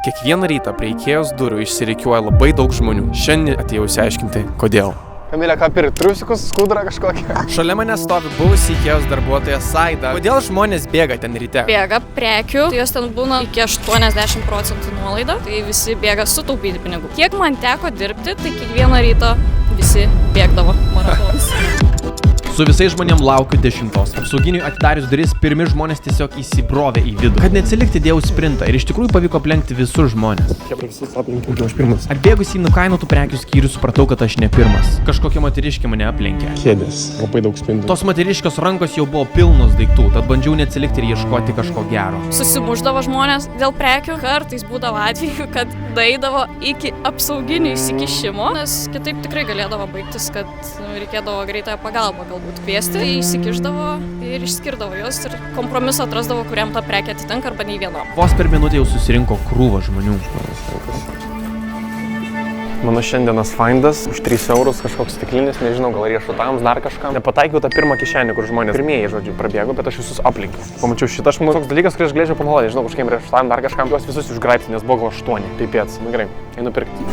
Kiekvieną rytą prie Ikėjos durų išsirikiuoja labai daug žmonių. Šiandien atėjau išsiaiškinti, kodėl. Kamilė, ką pirkt? Triusikus, skudrą kažkokią? Šalia mane stovi buvusi Ikėjos darbuotoja Saida. Kodėl žmonės bėga ten ryte? Bėga prekių, tai jos ten būna iki 80% nuolaida, tai visi bėga sutaupyti pinigų. Kiek man teko dirbti, tai kiekvieną rytą visi bėgdavo maratonus. Su visais žmonėm laukiu 10. Apsauginiui atidarius duris, pirmi žmonės tiesiog įsibrovė į vidų. Kad neatsilikti dėjau sprintą ir iš tikrųjų pavyko aplenkti visus žmonės. Visus aplenkiau, aš pirmas. Atbėgus į nukainotų prekių skyrių supratau, kad aš ne pirmas. Kažkokia moteriškė mane aplenkė. Kėdės, labai daug spindų. Tos moteriškos rankos jau buvo pilnos daiktų, tad bandžiau neatsilikti ir ieškoti kažko gero. Susimuždavo žmonės dėl prekių, kartais būdavo atveju, kad daeidavo iki apsauginių įsikišimo, nes kitaip tikrai galėdavo baigtis, kad reikėdavo greitąją pagalbą galbūt kviesti, tai įsikišdavo ir išskirdavo juos ir kompromisą atrasdavo, kuriam ta prekė atitinka arba nei vienam. Vos per minutę jau susirinko krūva žmonių. Mano šiandienas findas už 3 eurus kažkoks stiklinis, nežinau, gal riešutams, dar kažkam. Nepataikiau tą pirmą kišenę, kur žmonės pirmieji, žodžiu, prabėgo, bet aš visus aplinkiau. Pamačiau šitą, aš manau, toks dalykas, kurį aš galėčiau panaudoti, nežinau, kažkiem riešutam, dar kažkam, juos visus išgraibti, nes buvo 8, pipėts. Nu gerai, einu pirkti.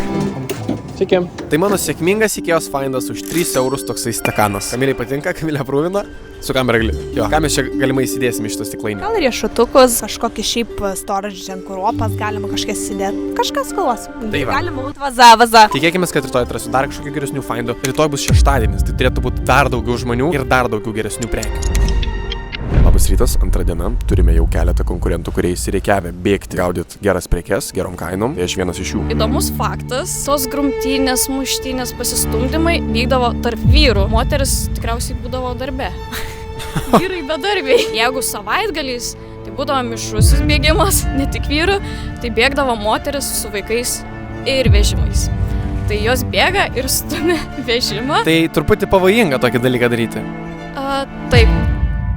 Sveiki. Tai mano sėkmingas Ikėjos findas už 3 eurus toksai stakanas. Kamiliai patinka, Kamilė aprūvina. Su kamera gali. Jo, ką mes čia galimai įsidėsim iš šitą stiklainį? Gal riešutukus, kažkokį šiaip storage ant kuropas galima kažkas įsidėti. Kažkas skalos. Tai va. Galima būti vaza. Tikėkime, kad rytoj atrasiu dar kažkokių geresnių findų. Rytoj bus šeštadienis, tai turėtų būti dar daugiau žmonių ir dar daugiau geresnių prekių. Labas rytas, antrą dieną. Turime jau keletą konkurentų, kurie įsireikiavę bėgti, gaudyti geras prekes, gerom kainom. Tai aš vienas iš jų. Įdomus faktas, tos grumtynės, muštynės, pasistumdymai vykdavo tarp vyrų. Moteris tikriausiai būdavo darbe. Vyrai bedarbiai. Jeigu savaitgaliais, tai būdavo mišrusis bėgimas, ne tik vyrų, tai bėgdavo moteris su vaikais ir vežimais. Tai jos bėga ir stumia vežimą. Tai truputį pavojinga tokį dalyką daryti. Taip.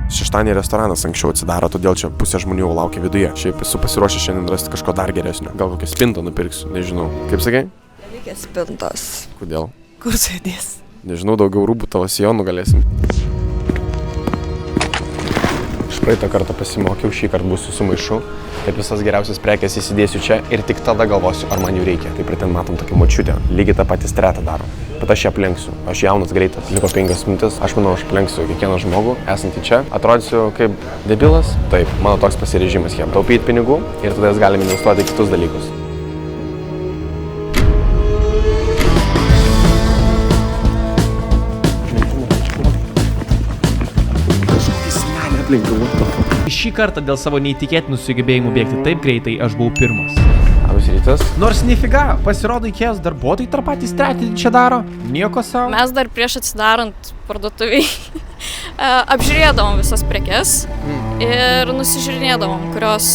Šeštadienį restoranas anksčiau atsidaro, todėl čia pusė žmonių jau laukia viduje. Šiaip esu pasiruošęs šiandien rasti kažko dar geresnio. Gal kokią spintą nupirksiu, nežinau. Kaip sakai? Reikia spintos. Kodėl? Kur sėdės? Nežinau, daugiau rūbų tavo sijonų galėsim. Iš praeitą kartą pasimokiau, šį kartą būsiu su maišu, kad visas geriausias prekes įsidėsiu čia ir tik tada galvosiu, ar man jų reikia. Taip ir ten matom tokią močiutę, lygiai tą patį stretą daro. Bet aš ją aplenksiu, aš jaunas, greitas, liko 5 minutės, aš manau, aš aplenksiu kiekvieną žmogų, esantį čia. Atrodysiu kaip debilas? Taip, mano toks pasirežimas jiem. Taupyti pinigų ir tada jas galime investuoti į kitus dalykus. Šį kartą dėl savo neįtikėtinų sugebėjimų bėgti taip greitai aš buvau pirmas. Labas rytas. Nors nefiga, pasirodo Ikėjos darbuotojai tą patį stretį čia daro. Nieko savo. Mes dar prieš atsidarant parduotuviai apžiūrėdavom visas prekes ir nusižiūrinėdavom, kurios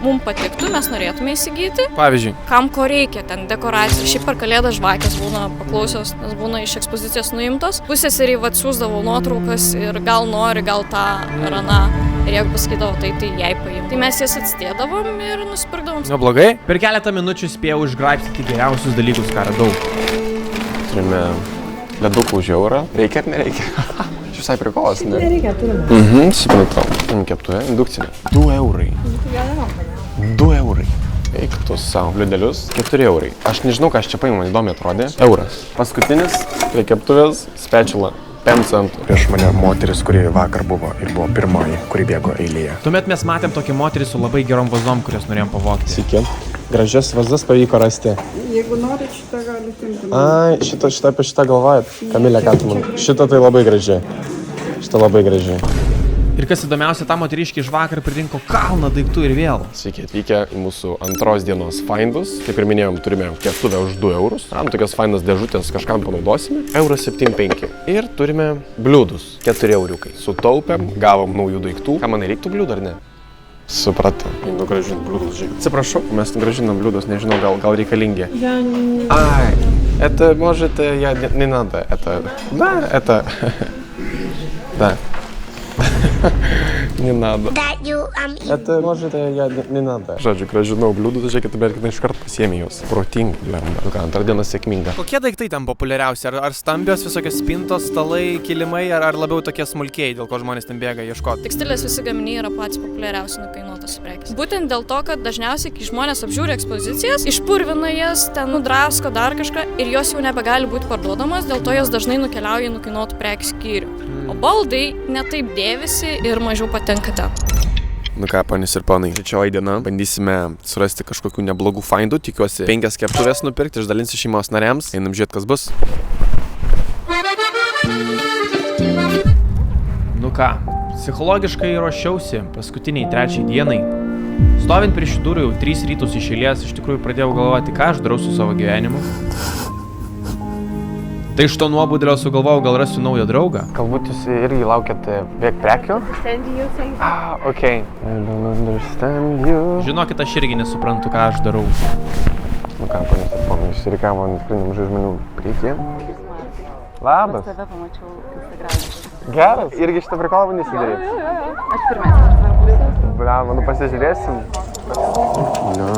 mums patiktų, mes norėtume įsigyti. Pavyzdžiui. Kam ko reikia, ten dekoracija. Šiaip per kalėdas žvakės būna paklausios, nes būna iš ekspozicijos nuimtos. Pusėseriai atsiųsdavo nuotraukas ir gal nori, gal tą ar aną. Ir jeigu pasakydavo, tai jai paimti. Tai mes jas atsidėdavom ir nusipirkdavom. Neblogai. Per keletą minučių spėjau išgraibstyti geriausius dalykus, ką radau. Turime ledukų už eurą. Reikia ar nereikia? Visai prikolas, ne? Nereikia, turime. Supratau. Keptuvė, indukcinė. 2 eurai. 2 eurai. Eik tu savo bliudelius. 4 eurai. Aš nežinau, ką aš čia paimu, man įdomiai atrodė. Euras. Paskutinis prie keptuvės spečula. 5 centų. Prieš mane moteris, kuri vakar buvo ir buvo pirmoji, kuri bėgo eilėje. Tuomet mes matėm tokį moterį su labai gerom vazom, kurias norėjom pavogti. Sveiki. Gražias vazas pavyko rasti. Jeigu norit, šitą gali imti. Ai, šitą apie šitą galvojat. Kamilė, ką tu man? Šitą tai labai gražiai. Šitą labai gražiai. Ir kas įdomiausia, tą moteriškį iš vakar pririnko kalną daiktų ir vėl. Sveiki atvykę į mūsų antros dienos findus. Kaip ir minėjom, turime keptuvę už 2 eurus. Tokias findas dėžutės kažkam panaudosime. 1,75 €. Ir turime bliūdus. 4 euriukai. Sutaupėm, gavom naujų daiktų. Ką man reikia bliūdų ar ne? Supratau. Einu gražinti bliūdus, žiūrėk. Atsiprašau, mes gražinam bliūdus, nežinau, gal reikalingi. Ai, это может, я не надо, это... Да, это... Да. Не надо. that you Это, может, я не надо. Žodžiu, kai aš žinau bliūdų, tai žiūrėkit, bet iš karto pasiėmė juos. Protingai, lemba. Ką, antrą dieną sėkminga. Kokie daiktai tam populiariausi? Ar stambios visokios spintos, stalai, kilimai, ar labiau tokie smulkiai, dėl ko žmonės ten bėga ieškoti? Tekstilės visi gaminiai yra patys populiariausi nukainuotos prekės. Būtent dėl to, kad dažniausiai, kai žmonės apžiūri ekspozicijas, išpurvina jas, ten nudrasko dar kažką ir jos jau nebegali būti parduodamos, dėl to jos dažnai nukeliauja į nukainuotų prekių skyrių. O baldai netaip dėvisi ir mažiau patenka ten. Nu ką, panis ir ponai, trečioji diena, bandysime surasti kažkokių neblogų findų, tikiuosi 5 keptuvės nupirkti, išdalinsiu šeimos nariams, einam žiūrėti, kas bus. Nu ką, psichologiškai ruošiausi paskutiniai 3 dienai. Stovint prie šių durų jau 3 rytus iš eilės, iš tikrųjų pradėjau galvoti, ką aš darau su savo gyvenimu. Tai iš to nuobodulio sugalvojau, gal rasiu naują draugą. Galbūt jūs irgi laukiat beveik prekių? Okay. I don't understand you. Žinokit, aš irgi nesuprantu, ką aš darau. Nu ką, panis ir ponai, išsirikavo tikrai nemažai žmonių priekyje. Labas. Tave pamačiau Instagram'e. Geras. Irgi šitą prikolą bandysi daryti? Aš pirmiausia, aš tavo pusės. Bля, manau pasižiūrėsim. No.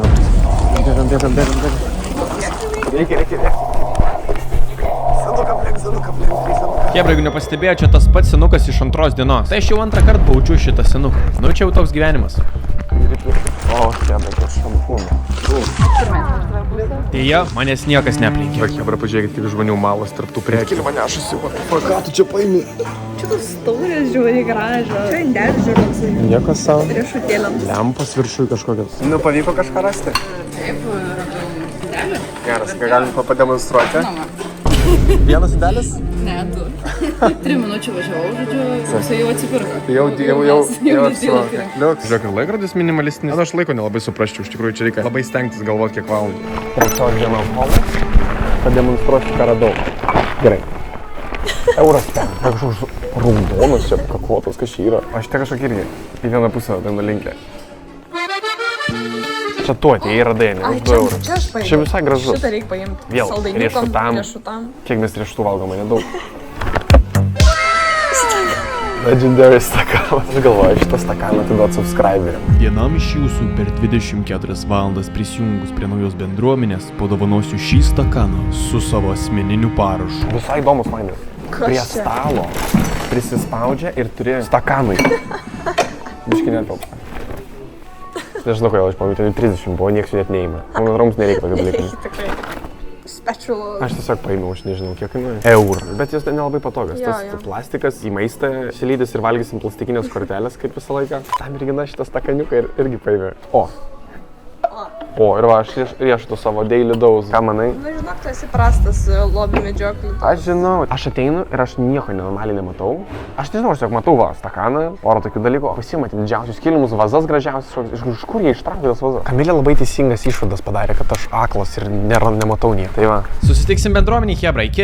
Bėgam. Reikia. Hebra, jeigu nepastebėjo, čia tas pats senukas iš 2 dienos. Tai aš jau 2 kartą baudžiu šitą senuką. Nu, čia jau toks gyvenimas. O, Hebra, tas šampūnas. Pirmiausia, aš tavo pusės. Deja, manęs niekas neaplenkė. Hebra, pažiūrėkit, kaip žmonių malas tarp tų prekių. Mane aš esu. Ką tu čia paimi? Čia tos taurės žiūri gražios. Čia indelžiūros. Nieko savo. Riešutėlėms. Lempas viršui kažkokios. Nu, pavyko kažką rasti? Taip, radau. Geras, ką galim pademonstruoti? Vienas idealis? Ne, 2. 3 minučių važiavau, žodžiu, jisai jau atsipirko. Jau apsimoka. Liuks. Žiūrėk, ir laikrodis minimalistinis. Aš laiko nelabai suprasčiau, iš tikrųjų čia reikia labai stengtis galvoti, kiek valandų. Trečios dienos holas. Pademonstruosiu, ką radau. Gerai. Euras ten. Kažkoks raudonas čia, kakotas, kas čia yra. Aš te kažkokį irgi į vieną pusę ten nulinkę. Čia tu atėjai ir radai, ne? Už 2 eurus. Čia aš paėmiau. Čia visai gražu. Šitą reikia paimti. Vėl, Saldainiukam, riešutam. Kiek mes riešutų valgome, nedaug. Legendary stakanas. Aš galvoju, šitą stakaną atiduot subscriberiam. Vienam iš jūsų per 24 valandas prisijungus prie naujos bendruomenės padovanosiu šį stakaną su savo asmeniniu parašu. Visai įdomus manęs. Prie stalo prisispaudžia ir turi stakanai. Biški netelpa. Nežinau, kodėl aš pamiau, ten 30 buvo, nieks jų net neįmė. Mano draugs nereikia tokio dalykai. Tikrai. Special. Aš tiesiog paėmiau, aš nežinau, kiek kainuoja. Eurą. Bet jis nelabai patogas. Tas plastikas į maistą įsilydys ir valgysim plastikinės kortelės kaip visą laiką. Ta mergina šitą stakaniuką irgi paėmė. O, ir va, aš riešutų savo daily dose. Ką manai? Na, žinok, tu esi prastas lobių medžioklių. Aš žinau. Aš ateinu ir aš nieko nenormaliai nematau. Aš nežinau, aš tiesiog matau va, stakaną, porą tokių dalykų. Pasimatė didžiausius kilimus, vazas gražiausias. Iš kur jie ištraukė tas vazas? Kamilė labai teisingas išvadas padarė, kad aš aklas ir nematau nieko. Tai va. Susitiksim bendruomeniai, Hebra, iki.